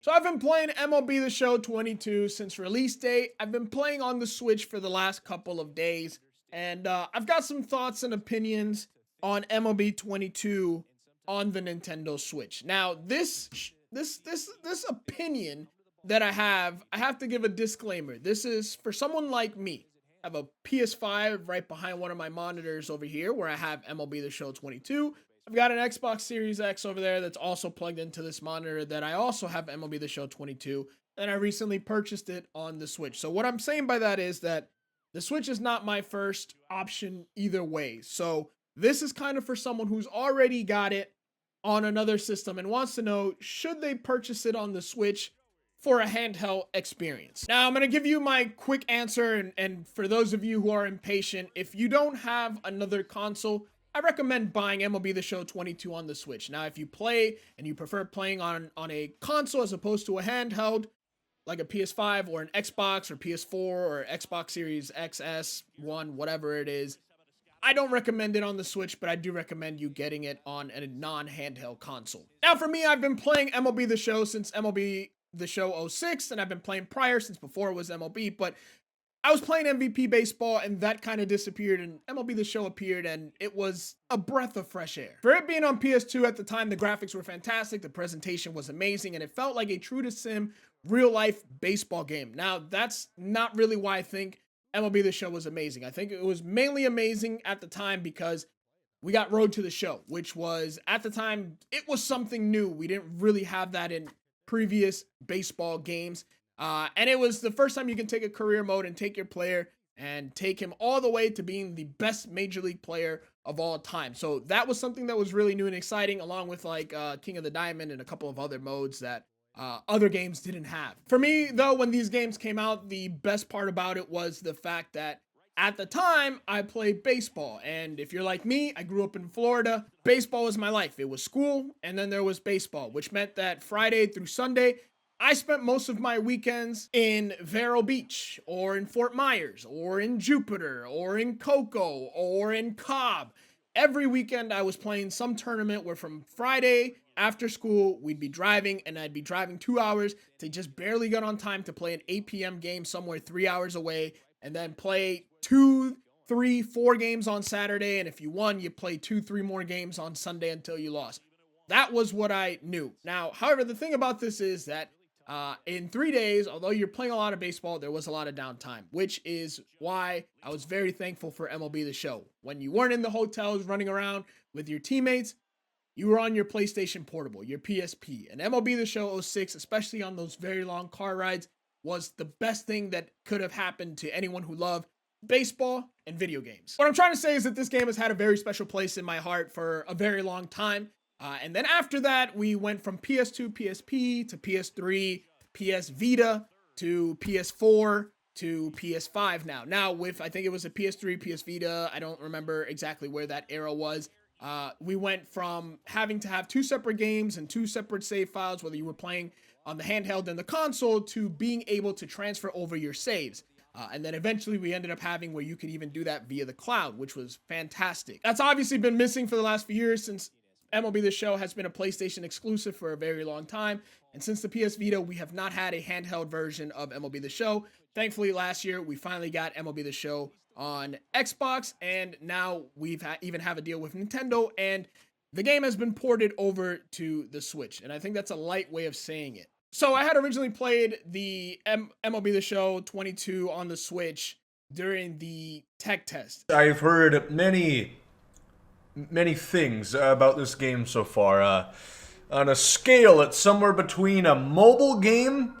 So I've been playing MLB The Show 22 since release date. I've been playing on the Switch for the last couple of days, and I've got some thoughts and opinions on MLB 22 on the Nintendo Switch. Now, this opinion that I have to give a disclaimer. This is for someone like me. I have a PS5 right behind one of my monitors over here where I have MLB The Show 22. I've got an Xbox Series X over there that's also plugged into this monitor that I also have MLB The Show 22, and I recently purchased it on the Switch. So what I'm saying by that is that the Switch is not my first option either way. So this is kind of for someone who's already got it on another system and wants to know, should they purchase it on the Switch for a handheld experience? Now, I'm going to give you my quick answer, and for those of you who are impatient, if you don't have another console, I recommend buying MLB The Show 22 on the Switch. Now, if you play and you prefer playing on a console as opposed to a handheld, like a PS5 or an Xbox or PS4 or Xbox Series XS1, whatever it is, I don't recommend it on the Switch, but I do recommend you getting it on a non-handheld console. Now, for me, I've been playing MLB The Show since MLB The Show 06, and I've been playing prior since before it was MLB, but I was playing MVP baseball and that kind of disappeared, and MLB The Show appeared, and it was a breath of fresh air. For it being on PS2 at the time, the graphics were fantastic, the presentation was amazing, and it felt like a true to sim, real life baseball game. Now, that's not really why I think MLB The Show was amazing. I think it was mainly amazing at the time because we got Road to the Show, which was, at the time, it was something new. We didn't really have that in previous baseball games. And it was the first time you can take a career mode and take your player and take him all the way to being the best major league player of all time. So that was something that was really new and exciting, along with like King of the Diamond and a couple of other modes that other games didn't have. For me, though, when these games came out, the best part about it was the fact that at the time, I played baseball. And if you're like me, I grew up in Florida. Baseball was my life. It was school, and then there was baseball, which meant that Friday through Sunday, I spent most of my weekends in Vero Beach, or in Fort Myers, or in Jupiter, or in Cocoa, or in Cobb. Every weekend I was playing some tournament where from Friday after school, we'd be driving, and I'd be driving 2 hours to just barely get on time to play an 8 p.m. game somewhere 3 hours away, and then play 2, 3, 4 games on Saturday, and if you won, you play 2, 3 more games on Sunday until you lost. That was what I knew. Now, however, the thing about this is that in 3 days, although you're playing a lot of baseball, there was a lot of downtime, which is why I was very thankful for MLB The Show. When you weren't in the hotels running around with your teammates, you were on your PlayStation Portable, your PSP. And MLB The Show 06, especially on those very long car rides, was the best thing that could have happened to anyone who loved baseball and video games. What I'm trying to say is that this game has had a very special place in my heart for a very long time. And then after that, we went from PS2, PSP to PS3, PS Vita to PS4 to PS5 now. Now with, I think it was a PS3, PS Vita, I don't remember exactly where that era was. We went from having to have 2 separate games and 2 separate save files, whether you were playing on the handheld and the console, to being able to transfer over your saves. And then eventually we ended up having where you could even do that via the cloud, which was fantastic. That's obviously been missing for the last few years since MLB The Show has been a PlayStation exclusive for a very long time. And since the PS Vita, we have not had a handheld version of MLB The Show. Thankfully, last year, we finally got MLB The Show on Xbox. And now we've even have a deal with Nintendo. And the game has been ported over to the Switch. And I think that's a light way of saying it. So I had originally played the MLB The Show 22 on the Switch during the tech test. I've heard many things about this game so far. On a scale, it's somewhere between a mobile game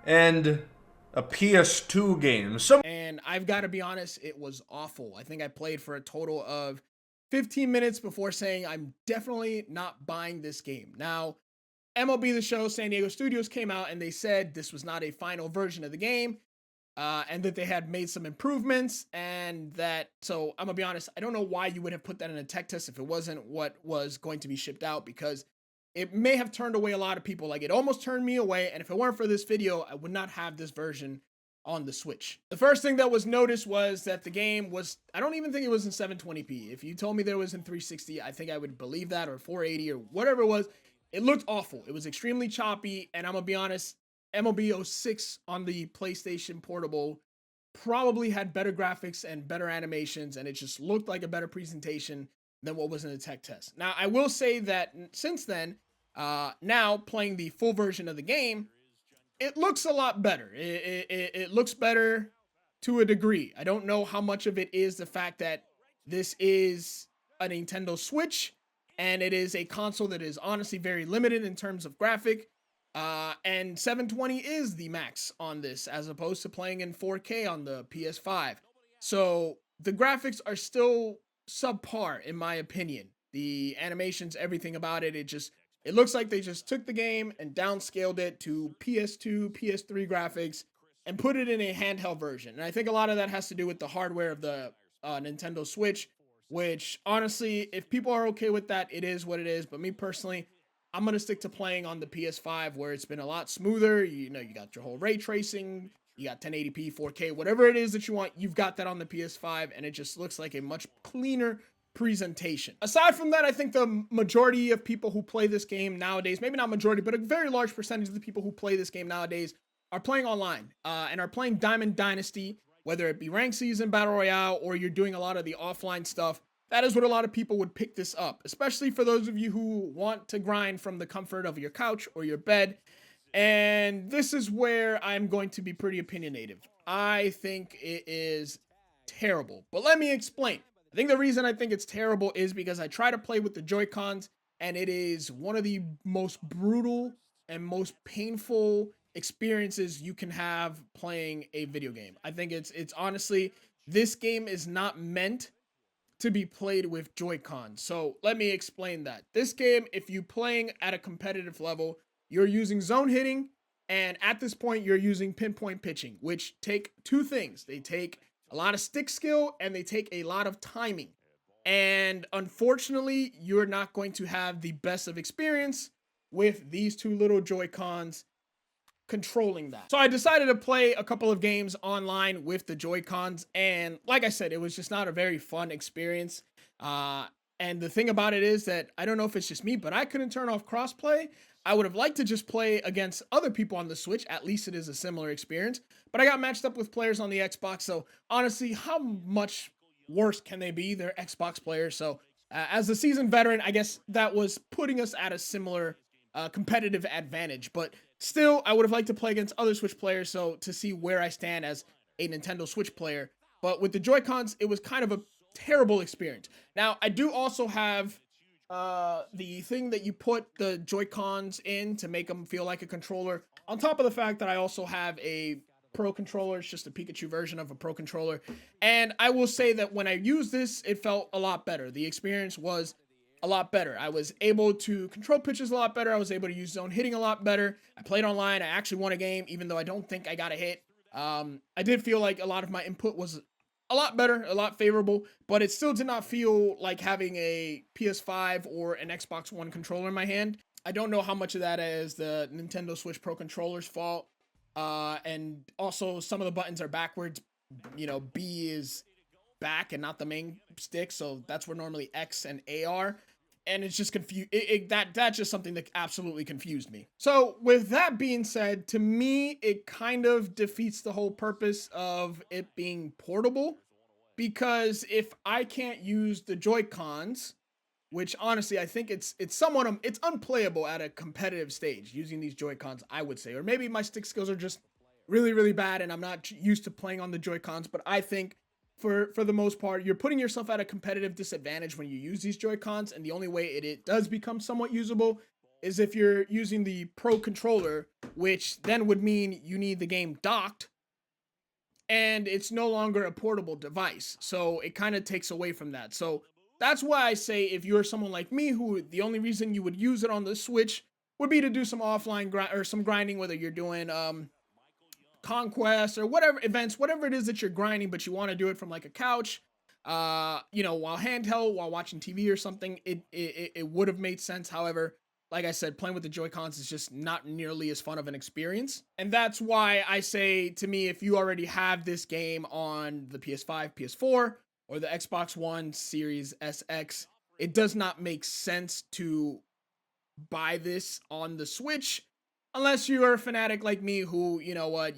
and a PS2 game. And I've got to be honest, it was awful. I think I played for a total of 15 minutes before saying I'm definitely not buying this game. Now, MLB The Show San Diego Studios came out and they said this was not a final version of the game. And that they had made some improvements, and that, so I'm gonna be honest, I don't know why you would have put that in a tech test if it wasn't what was going to be shipped out, because it may have turned away a lot of people. Like, it almost turned me away, and if it weren't for this video, I would not have this version on the Switch. The first thing that was noticed was that the game was, I don't even think it was in 720p. If you told me there was in 360, I think I would believe that, or 480 or whatever it was. it looked awful. It was extremely choppy, and I'm gonna be honest, MLB 06 on the PlayStation Portable probably had better graphics and better animations, and it just looked like a better presentation than what was in the tech test. Now, I will say that since then, now playing the full version of the game, it looks a lot better. It looks better to a degree. I don't know how much of it is the fact that this is a Nintendo Switch and it is a console that is honestly very limited in terms of graphic. And 720 is the max on this as opposed to playing in 4K on the PS5. So the graphics are still subpar in my opinion. The animations, everything about it, it looks like they just took the game and downscaled it to PS2, PS3 graphics and put it in a handheld version. And I think a lot of that has to do with the hardware of the Nintendo Switch, which honestly, if people are okay with that, it is what it is. But me personally, I'm going to stick to playing on the PS5 where it's been a lot smoother. You know, you got your whole ray tracing, you got 1080p, 4K, whatever it is that you want, you've got that on the PS5, and it just looks like a much cleaner presentation. Aside from that, I think the majority of people who play this game nowadays, maybe not majority, but a very large percentage of the people who play this game nowadays are playing online and are playing Diamond Dynasty, whether it be ranked season, battle royale, or you're doing a lot of the offline stuff. That is what a lot of people would pick this up, especially for those of you who want to grind from the comfort of your couch or your bed. And this is where I'm going to be pretty opinionated. I think it is terrible, but let me explain. I think the reason I think it's terrible is because I try to play with the Joy-Cons, and it is one of the most brutal and most painful experiences you can have playing a video game. I think it's honestly, this game is not meant to be played with Joy-Con. So let me explain that. This game, if you're playing at a competitive level, you're using zone hitting, and at this point, you're using pinpoint pitching, which take two things. They take a lot of stick skill and they take a lot of timing. And unfortunately, you're not going to have the best of experience with these two little Joy-Cons controlling that. So I decided to play a couple of games online with the Joy-Cons, and like I said, it was just not a very fun experience. And the thing about it is that I don't know if it's just me, but I couldn't turn off crossplay. I would have liked to just play against other people on the Switch. At least it is a similar experience. But I got matched up with players on the Xbox. So honestly, how much worse can they be? They're Xbox players. So as a seasoned veteran, I guess that was putting us at a similar competitive advantage. But still, I would have liked to play against other Switch players. So to see where I stand as a Nintendo Switch player. But with the Joy-Cons, it was kind of a terrible experience. Now, I do also have the thing that you put the Joy-Cons in to make them feel like a controller. On top of the fact that I also have a Pro controller. It's just a Pikachu version of a Pro controller. And I will say that when I used this, it felt a lot better. The experience was a lot better. I was able to control pitches a lot better. I was able to use zone hitting a lot better. I played online. I actually won a game, even though I don't think I got a hit. I did feel like a lot of my input was a lot better, a lot favorable, but it still did not feel like having a PS5 or an Xbox One controller in my hand. I don't know how much of that is the Nintendo Switch Pro controller's fault. And also some of the buttons are backwards. You know, B is back and not the main stick, so that's where normally X and A are. And it's just that's just something that absolutely confused me. So with that being said, to me, it kind of defeats the whole purpose of it being portable, because if I can't use the Joy-Cons, which honestly I think it's somewhat it's unplayable at a competitive stage using these Joy-Cons, I would say, or maybe my stick skills are just really, really bad and I'm not used to playing on the Joy-Cons. But I think for the most part, you're putting yourself at a competitive disadvantage when you use these Joy-Cons, and the only way it does become somewhat usable is if you're using the Pro controller, which then would mean you need the game docked, and it's no longer a portable device. So it kind of takes away from that. So that's why I say if you're someone like me who the only reason you would use it on the Switch would be to do some offline grind or some grinding, whether you're doing conquest or whatever events, whatever it is that you're grinding, but you want to do it from like a couch, you know, while handheld, while watching TV or something, it would have made sense. However, like I said, playing with the Joy-Cons is just not nearly as fun of an experience. And that's why I say, to me, if you already have this game on the PS5, PS4, or the Xbox One Series SX, it does not make sense to buy this on the Switch, unless you are a fanatic like me who, you know what,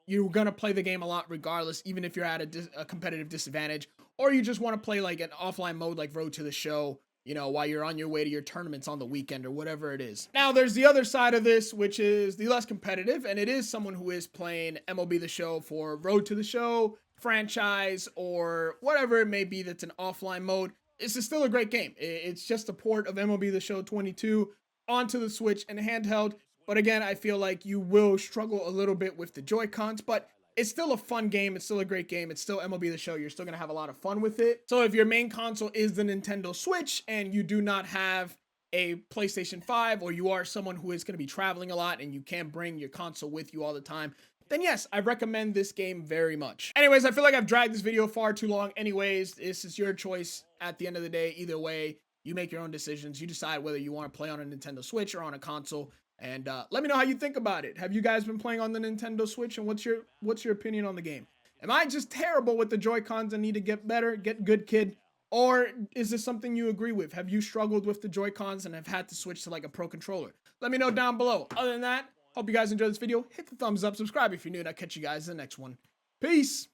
you're gonna play the game a lot regardless, even if you're at a competitive disadvantage, or you just want to play like an offline mode like Road to the Show, you know, while you're on your way to your tournaments on the weekend or whatever it is. Now, there's the other side of this, which is the less competitive, and it is someone who is playing MLB The Show for Road to the Show, franchise, or whatever it may be that's an offline mode. This is still a great game. It's just a port of MLB The Show 22 onto the Switch and handheld. But again, I feel like you will struggle a little bit with the Joy-Cons, but it's still a fun game. It's still a great game. It's still MLB The Show. You're still going to have a lot of fun with it. So if your main console is the Nintendo Switch and you do not have a PlayStation 5, or you are someone who is going to be traveling a lot and you can't bring your console with you all the time, then yes, I recommend this game very much. Anyways, I feel like I've dragged this video far too long. Anyways, this is your choice at the end of the day. Either way, you make your own decisions. You decide whether you want to play on a Nintendo Switch or on a console. And let me know how you think about it. Have you guys been playing on the Nintendo Switch, and what's your opinion on the game? Am I just terrible with the Joy-Cons and need to get better, get good, kid? Or is this something you agree with? Have you struggled with the Joy-Cons and have had to switch to like a pro controller? Let me know down below. Other than that, hope you guys enjoyed this video. Hit the thumbs up, subscribe if you're new, and I'll catch you guys in the next one. Peace!